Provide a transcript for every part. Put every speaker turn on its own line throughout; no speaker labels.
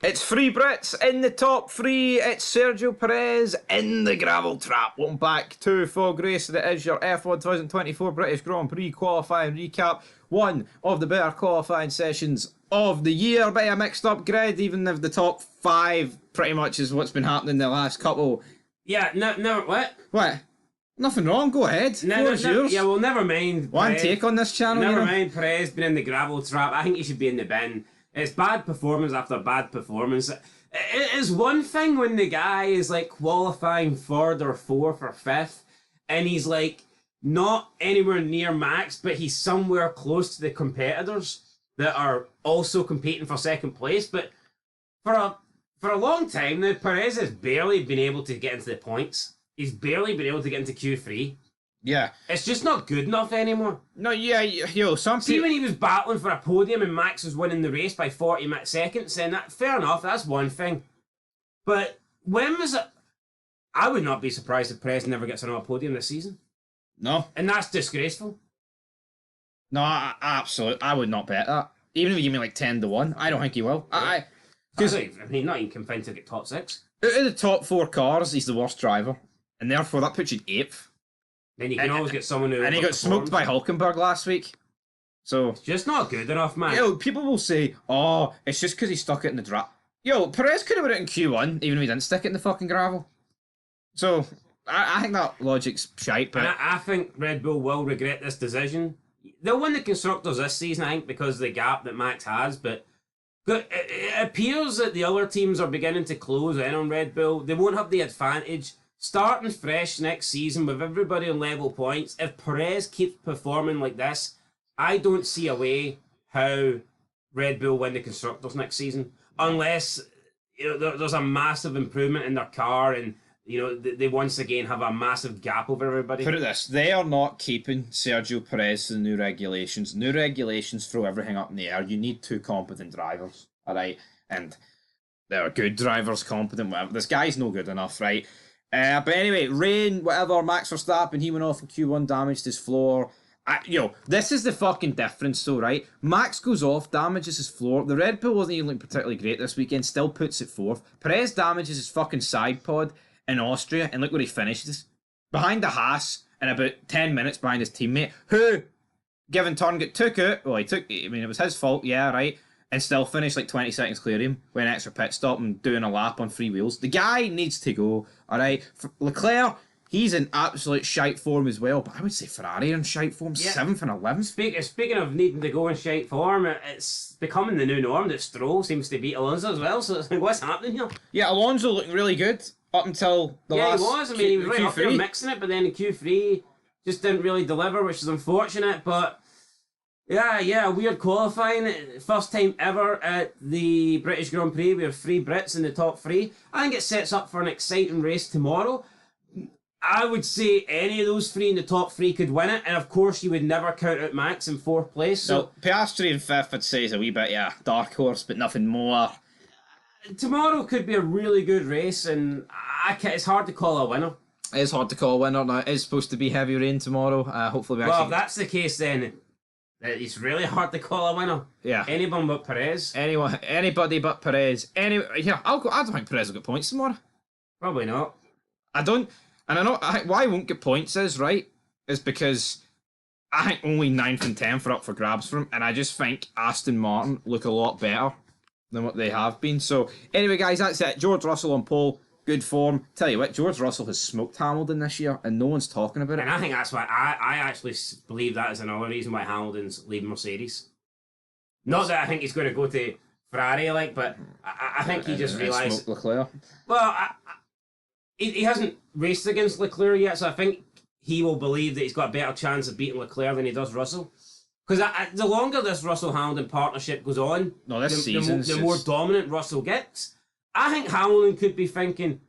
It's three Brits in the top three. It's Sergio Perez in the gravel trap. Welcome back to Fog Race. That is your F1 2024 British Grand Prix qualifying recap. One of the better qualifying sessions of the year by a mixed up grid. Even if the top five pretty much is what's been happening the last couple.
Yeah, no, what?
What? Nothing wrong, go ahead. Floor's yours.
Yeah, well, never mind.
One Perez. Take on this channel.
Never mind, Perez being in the gravel trap. I think he should be in the bin. It's bad performance after bad performance. It is one thing when the guy is like qualifying third or fourth or fifth, and he's like not anywhere near max, but he's somewhere close to the competitors that are also competing for second place. But for a long time now, Perez has barely been able to get into the points. He's barely been able to get into Q3.
Yeah.
It's just not good enough anymore.
No, yeah, yo, some
See, when he was battling for a podium and Max was winning the race by 40 seconds, then fair enough, that's one thing. But when was it? I would not be surprised if Perez never gets another podium this season.
No.
And that's disgraceful.
No, absolutely. I would not bet that. Even if you give me like 10-1, I don't think he will.
Because I mean, not even confined to get top six.
Out of the top four cars, he's the worst driver. And therefore, that puts you in 8th.
Then you can always get someone who...
And he got smoked by Hulkenberg last week. So...
It's just not good enough, man.
Yo, people will say, oh, it's just because he stuck it in the drop. Yo, Perez could have put it in Q1, even if he didn't stick it in the fucking gravel. So, I think that logic's shite, but...
And I think Red Bull will regret this decision. They'll win the Constructors this season, I think, because of the gap that Max has, but... It appears that the other teams are beginning to close in on Red Bull. They won't have the advantage. Starting fresh next season with everybody on level points, if Perez keeps performing like this, I don't see a way how Red Bull win the Constructors next season. Unless there's a massive improvement in their car and they once again have a massive gap over everybody.
Put it this, they are not keeping Sergio Perez to the new regulations. New regulations throw everything up in the air. You need two competent drivers, alright? And they're good drivers, competent, whatever. This guy's no good enough, right? But anyway, rain, whatever, Max Verstappen, he went off in Q1, damaged his floor. This is the fucking difference though, right? Max goes off, damages his floor. The Red Bull wasn't even looking particularly great this weekend, still puts it fourth. Perez damages his fucking side pod in Austria, and look where he finishes. Behind the Haas, and about 10 minutes behind his teammate, who, given turn, took out. Well, it was his fault, yeah, right? And still finished like 20 seconds clear of him with an extra pit stop and doing a lap on free wheels. The guy needs to go, alright? Leclerc, he's in absolute shite form as well, but I would say Ferrari in shite form, yeah. 7th and 11th.
Speaking of needing to go in shite form, it's becoming the new norm that Stroll seems to beat Alonso as well, so it's like, what's happening here?
Yeah, Alonso looking really good up until the last...
Yeah, he was. I mean, he was right up there mixing it, but then in Q3 just didn't really deliver, which is unfortunate, but... Yeah, weird qualifying. First time ever at the British Grand Prix. We have 3 Brits in the top 3. I think it sets up for an exciting race tomorrow. I would say any of those 3 in the top 3 could win it, and of course you would never count out Max in 4th place. So
Piastri in 5th, I'd say, is a wee bit, dark horse, but nothing more.
Tomorrow could be a really good race, and it's hard to call a winner.
It is hard to call a winner. Now, it is supposed to be heavy rain tomorrow. Hopefully we
if that's the case, then... It's really hard to call a winner.
Yeah.
Anyone but Perez.
Anybody but Perez. I don't think Perez will get points tomorrow.
Probably not.
I don't. And I know why I won't get points is because I think only 9th and 10th are up for grabs for him, and I just think Aston Martin look a lot better than what they have been. So anyway, guys, that's it. George Russell on pole. Good form. Tell you what, George Russell has smoked Hamilton this year, and no one's talking about it.
And I think that's why I actually believe that is another reason why Hamilton's leaving Mercedes. Not that I think he's going to go to Ferrari, but I think he just realised...
Leclerc.
Well, he hasn't raced against Leclerc yet, so I think he will believe that he's got a better chance of beating Leclerc than he does Russell. Because the longer this Russell-Hamilton partnership goes on, the more dominant Russell gets. I think Hamilton could be thinking,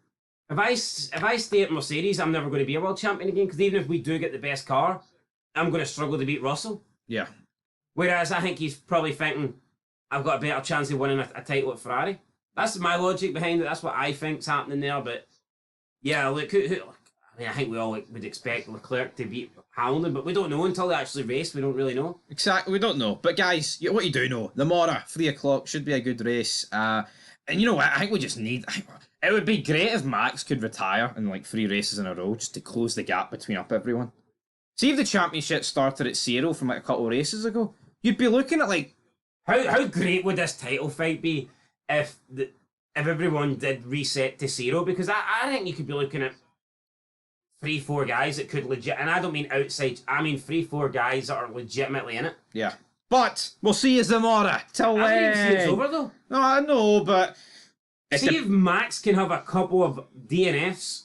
if I stay at Mercedes, I'm never going to be a world champion again, because even if we do get the best car, I'm going to struggle to beat Russell.
Yeah.
Whereas I think he's probably thinking, I've got a better chance of winning a title at Ferrari. That's my logic behind it. That's what I think's happening there. But yeah, look, I think we all would expect Leclerc to beat Hamilton, but we don't know until they actually race. We don't really know.
Exactly, we don't know. But guys, what you do know, tomorrow, 3 o'clock, should be a good race. And you know what? I think we just need. It would be great if Max could retire in like 3 races in a row just to close the gap between everyone. See if the championship started at 0 from like a couple of races ago, you'd be looking at like
how great would this title fight be if everyone did reset to 0? Because I think you could be looking at 3-4 guys that could legit, and I don't mean outside, I mean 3-4 guys that are legitimately in it.
Yeah. But we'll see you tomorrow. Till
I
then.
think it's over though.
No, I know, but
see if Max can have a couple of DNFs.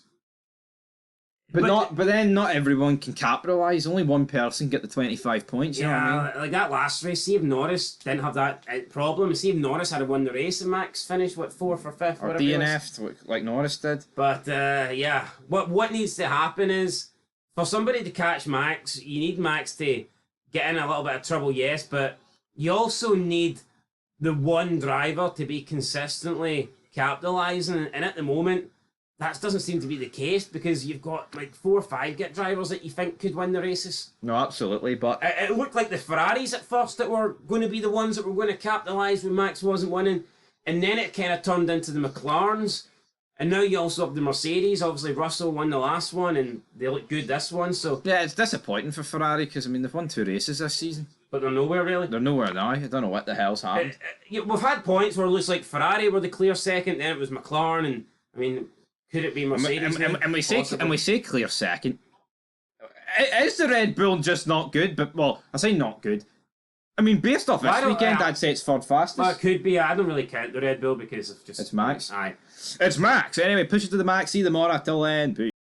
But then not everyone can capitalise. Only one person get the 25 points. You know what I mean?
Like that last race. See if Norris didn't have that problem. See if Norris had won the race and Max finished 4th or 5th
or DNF'd like Norris did.
But what needs to happen is for somebody to catch Max, you need Max to get in a little bit of trouble, yes, but you also need the one driver to be consistently capitalising, and at the moment that doesn't seem to be the case because you've got like 4 or 5 get drivers that you think could win the races.
No, absolutely, but
it looked like the Ferraris at first that were going to be the ones that were going to capitalise when Max wasn't winning, and then it kind of turned into the McLarens, and now you also have the Mercedes. Obviously Russell won the last one and they look good this one, so
yeah, it's disappointing for Ferrari because I mean they've won 2 races this season,
but they're nowhere really.
They're nowhere now. I don't know what the hell's happened.
We've had points where it looks like Ferrari were the clear second, then it was McLaren, and I mean, could it be Mercedes?
And we say clear second. Is the Red Bull just not good? But well, I say not good. I mean, based off this weekend, I'd say it's third fastest.
Well, it could be. I don't really count the Red Bull because of just
it's Max.
Aye,
it's Max. Anyway, push it to the max. See you tomorrow. Till then, peace.